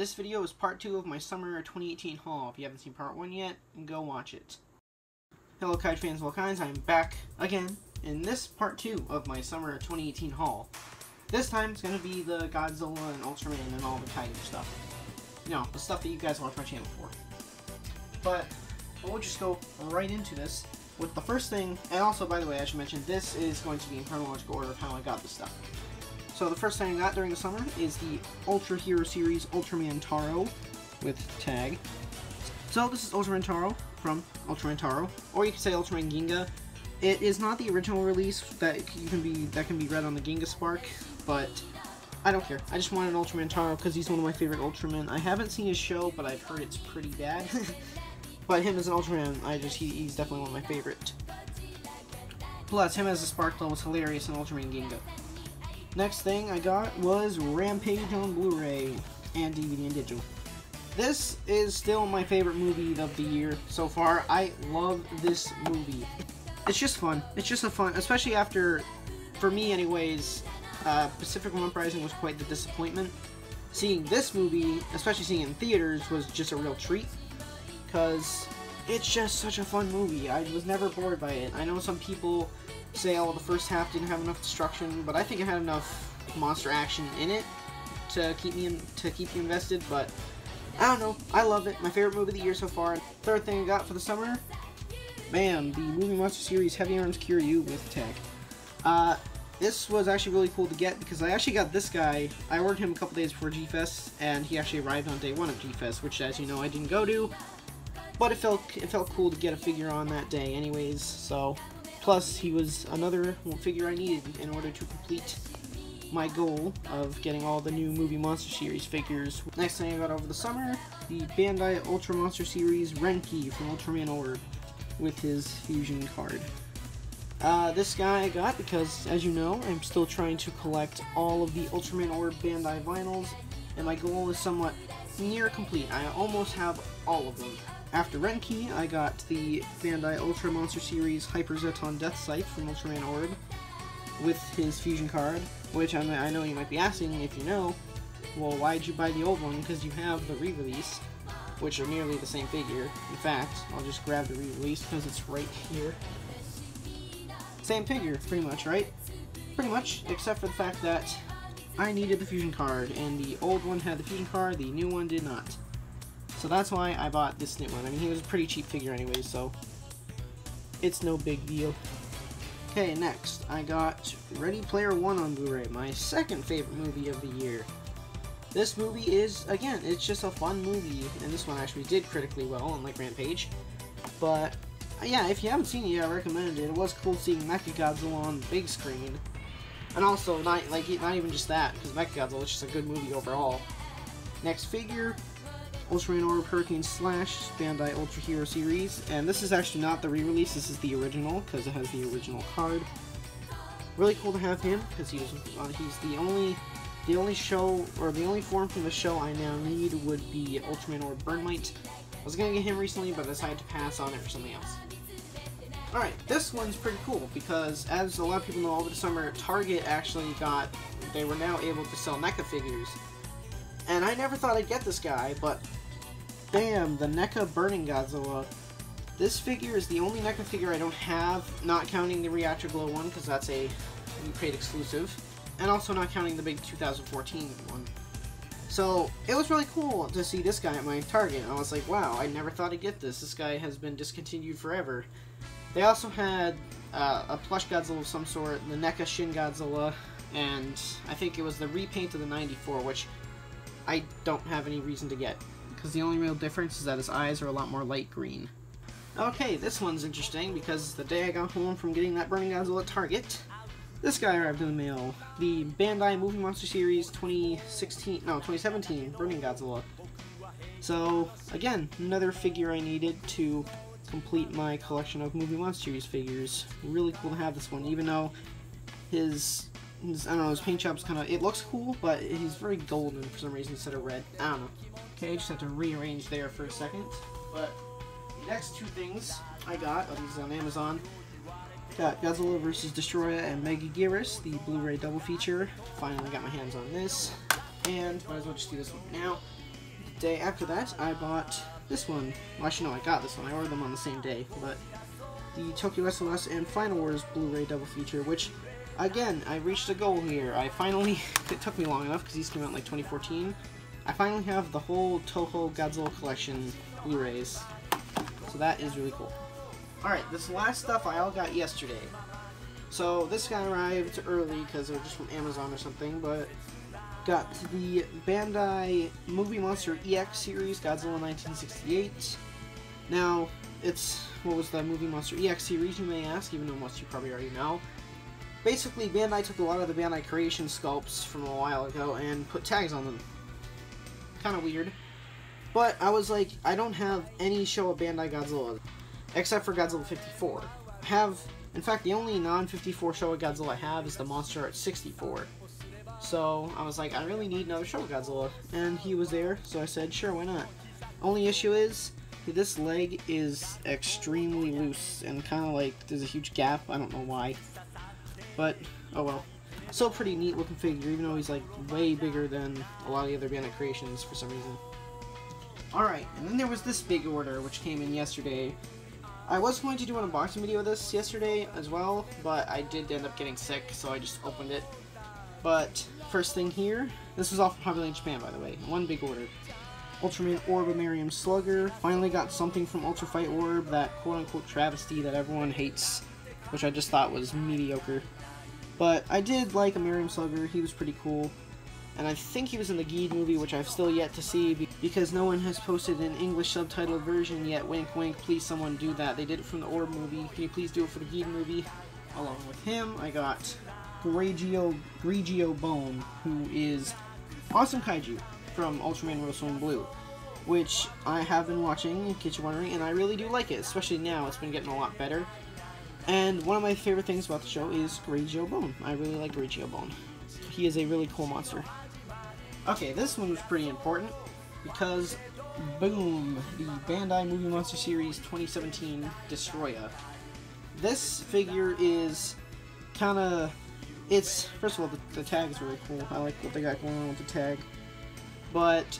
This video is part 2 of my summer 2018 haul. If you haven't seen part 1 yet, go watch it. Hello Kaiju fans of all kinds, I'm back again in this part 2 of my summer 2018 haul. This time it's going to be the Godzilla and Ultraman and all the Kaiju stuff. You know, the stuff that you guys watch my channel for. But we'll just go right into this with the first thing, and also by the way I should mention this is going to be in chronological order of how I got this stuff. So the first thing I got during the summer is the Ultra Hero Series Ultraman Taro with tag. So this is Ultraman Taro from Ultraman Taro, or you can say Ultraman Ginga. It is not the original release that can be read on the Ginga Spark, but I don't care. I just wanted Ultraman Taro because he's one of my favorite Ultramen. I haven't seen his show, but I've heard it's pretty bad. But him as an Ultraman, he's definitely one of my favorite. Plus, him as a Sparkle was hilarious in Ultraman Ginga. Next thing I got was Rampage on Blu-ray and DVD and digital. This is still my favorite movie of the year so far. I love this movie. It's just fun. It's just a fun, especially after, for me anyways, Pacific Rim Uprising was quite the disappointment. Seeing this movie, especially seeing it in theaters, was just a real treat. Because it's just such a fun movie. I was never bored by it. I know some people say, oh, the first half didn't have enough destruction, but I think it had enough monster action in it to keep you invested. But I don't know, I love it. My favorite movie of the year so far. Third thing I got for the summer, bam, the Movie Monster Series Heavy Arms Kiryu with tag. This was actually really cool to get because I actually got this guy. I ordered him a couple days before G-Fest, and he actually arrived on day 1 of G-Fest, which, as you know, I didn't go to. But it felt cool to get a figure on that day, anyways. So. Plus, he was another figure I needed in order to complete my goal of getting all the new Movie Monster Series figures. Next thing I got over the summer, the Bandai Ultra Monster Series Renki from Ultraman Orb with his fusion card. This guy I got because, as you know, I'm still trying to collect all of the Ultraman Orb Bandai vinyls, and my goal is somewhat near complete. I almost have all of them. After Renki, I got the Bandai Ultra Monster Series Hyper Zeton Death Sight from Ultraman Orb with his fusion card, which I know you might be asking if you know, well, why'd you buy the old one? Because you have the re-release, which are nearly the same figure. In fact, I'll just grab the re-release because it's right here. Same figure, pretty much, right? Pretty much, except for the fact that I needed the fusion card, and the old one had the fusion card, the new one did not. So that's why I bought this new one. I mean, he was a pretty cheap figure anyway, so it's no big deal. Okay, next, I got Ready Player One on Blu-ray, my second favorite movie of the year. This movie is, again, it's just a fun movie, and this one actually did critically well, unlike Rampage. But, yeah, if you haven't seen it yet, I recommend it. It was cool seeing Mechagodzilla on the big screen. And also, not even just that, because Mechagodzilla is just a good movie overall. Next figure, Ultraman Orb Hurricane Slash Bandai Ultra Hero Series, and this is actually not the re-release, this is the original, because it has the original card. Really cool to have him, because he's the only show, or the only form from the show I now need would be Ultraman Orb Burnmite. I was going to get him recently, but I decided to pass on it for something else. Alright, this one's pretty cool, because as a lot of people know, over the summer, Target actually they were now able to sell NECA figures. And I never thought I'd get this guy, but bam, the NECA Burning Godzilla. This figure is the only NECA figure I don't have, not counting the Reactor Glow one, because that's a paid exclusive, and also not counting the big 2014 one. So, it was really cool to see this guy at my Target. I was like, wow, I never thought I'd get this. This guy has been discontinued forever. They also had a plush Godzilla of some sort, the NECA Shin Godzilla, and I think it was the repaint of the 94, which I don't have any reason to get, because the only real difference is that his eyes are a lot more light green. Okay, this one's interesting, because the day I got home from getting that Burning Godzilla at Target, this guy arrived in the mail. The Bandai Movie Monster Series 2017 Burning Godzilla. So, again, another figure I needed to complete my collection of Movie Monster Series figures. Really cool to have this one, even though his I don't know, his paint job's kind of, it looks cool, but he's very golden for some reason instead of red. I don't know. Okay, I just have to rearrange there for a second. But the next two things I got, these on Amazon, got Godzilla vs. Destroyer and Megaguirus, the Blu-ray double feature. Finally got my hands on this. And might as well just do this one now. day after that, I bought this one. Well, actually, no, I got this one. I ordered them on the same day, but the Tokyo SOS and Final Wars Blu-ray double feature, which, again, I reached a goal here. I finally, it took me long enough because these came out in like 2014. I finally have the whole Toho Godzilla collection Blu-rays, so that is really cool. Alright, this last stuff I all got yesterday. So this guy arrived early because it was just from Amazon or something, but got the Bandai Movie Monster EX series, Godzilla 1968. Now, what was the Movie Monster EX series, you may ask, even though most of you probably already know. Basically, Bandai took a lot of the Bandai Creation sculpts from a while ago and put tags on them. Kind of weird. But I was like, I don't have any show of Bandai Godzilla, except for Godzilla 54. In fact, the only non-54 show of Godzilla I have is the Monster Art 64. So I was like, I really need another show of Godzilla, and he was there, so I said, sure, why not? Only issue is, this leg is extremely loose, and kind of like, there's a huge gap, I don't know why. But, oh well. Still pretty neat looking figure, even though he's like way bigger than a lot of the other Bandai creations for some reason. Alright, and then there was this big order, which came in yesterday. I was going to do an unboxing video of this yesterday as well, but I did end up getting sick, so I just opened it. But, first thing here, this was all from Hobby Lane Japan, by the way. One big order. Ultraman Orbamarium Slugger. Finally got something from Ultra Fight Orb, that quote-unquote travesty that everyone hates, which I just thought was mediocre. But I did like Amarium Slugger, he was pretty cool. And I think he was in the Geed movie, which I've still yet to see, because no one has posted an English subtitled version yet. Wink wink, please someone do that. They did it from the Orb movie. Can you please do it for the Geed movie? Along with him, I got Grigio Bone, who is Awesome Kaiju from Ultraman Rosso and Blue, which I have been watching, in case you're wondering, and I really do like it, especially now. It's been getting a lot better. And one of my favorite things about the show is Grigio Bone. I really like Grigio Bone. He is a really cool monster. Okay, this one was pretty important, because, boom, the Bandai Movie Monster Series 2017 Destroya. This figure is kinda, first of all, the tag is really cool. I like what they got going on with the tag. But,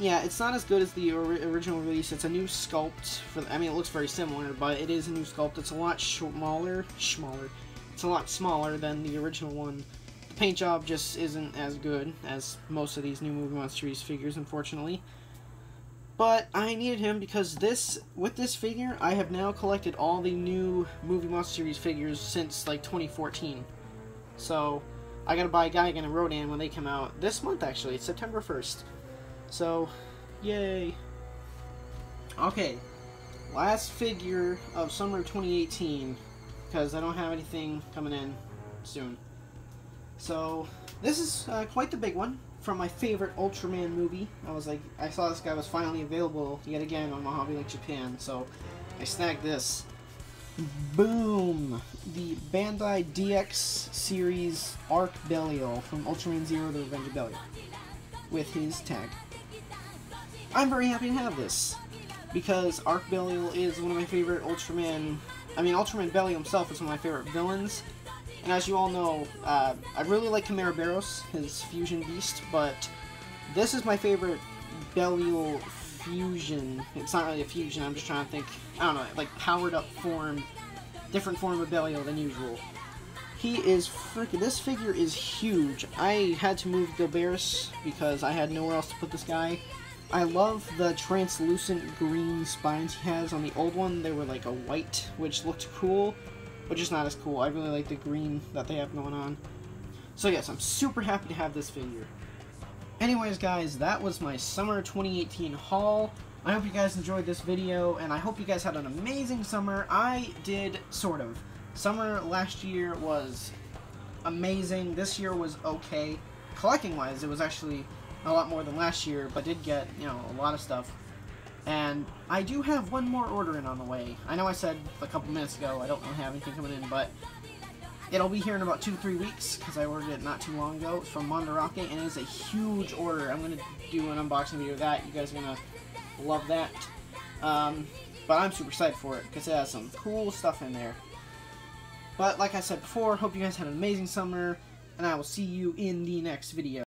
yeah, it's not as good as the original release. It's a new sculpt. I mean, it looks very similar, but it is a new sculpt. It's a lot smaller. It's a lot smaller than the original one. The paint job just isn't as good as most of these new Movie Monster Series figures, unfortunately. But I needed him because with this figure, I have now collected all the new Movie Monster Series figures since, like, 2014. So, I gotta buy Gigan and Rodan when they come out this month, actually. It's September 1st. So, yay. Okay, last figure of summer 2018, because I don't have anything coming in soon. So, this is quite the big one from my favorite Ultraman movie. I saw this guy was finally available yet again on my Hobby Link Japan, so I snagged this. Boom! The Bandai DX series Arc Belial from Ultraman Zero: The Revenge of Belial, with his tag. I'm very happy to have this, because Arc Belial is one of my favorite Ultraman. I mean, Ultraman Belial himself is one of my favorite villains. And as you all know, I really like Chimera Barros, his fusion beast, but this is my favorite Belial fusion. It's not really a fusion, I'm just trying to think, I don't know, like powered up form, different form of Belial than usual. He is freaking, this figure is huge. I had to move Gilberus because I had nowhere else to put this guy. I love the translucent green spines he has. On the old one, they were like a white, which looked cool, but just not as cool. I really like the green that they have going on. So yes, I'm super happy to have this figure. Anyways guys, that was my summer 2018 haul. I hope you guys enjoyed this video, and I hope you guys had an amazing summer. I did, sort of. Summer last year was amazing. This year was okay. Collecting-wise, it was actually a lot more than last year, but did get, you know, a lot of stuff. And I do have one more order in on the way. I know I said a couple minutes ago I don't really have anything coming in, but it'll be here in about 2 to 3 weeks, because I ordered it not too long ago. It's from Mandarake, and it is a huge order. I'm going to do an unboxing video of that. You guys are going to love that. But I'm super excited for it, because it has some cool stuff in there. But like I said before, hope you guys had an amazing summer, and I will see you in the next video.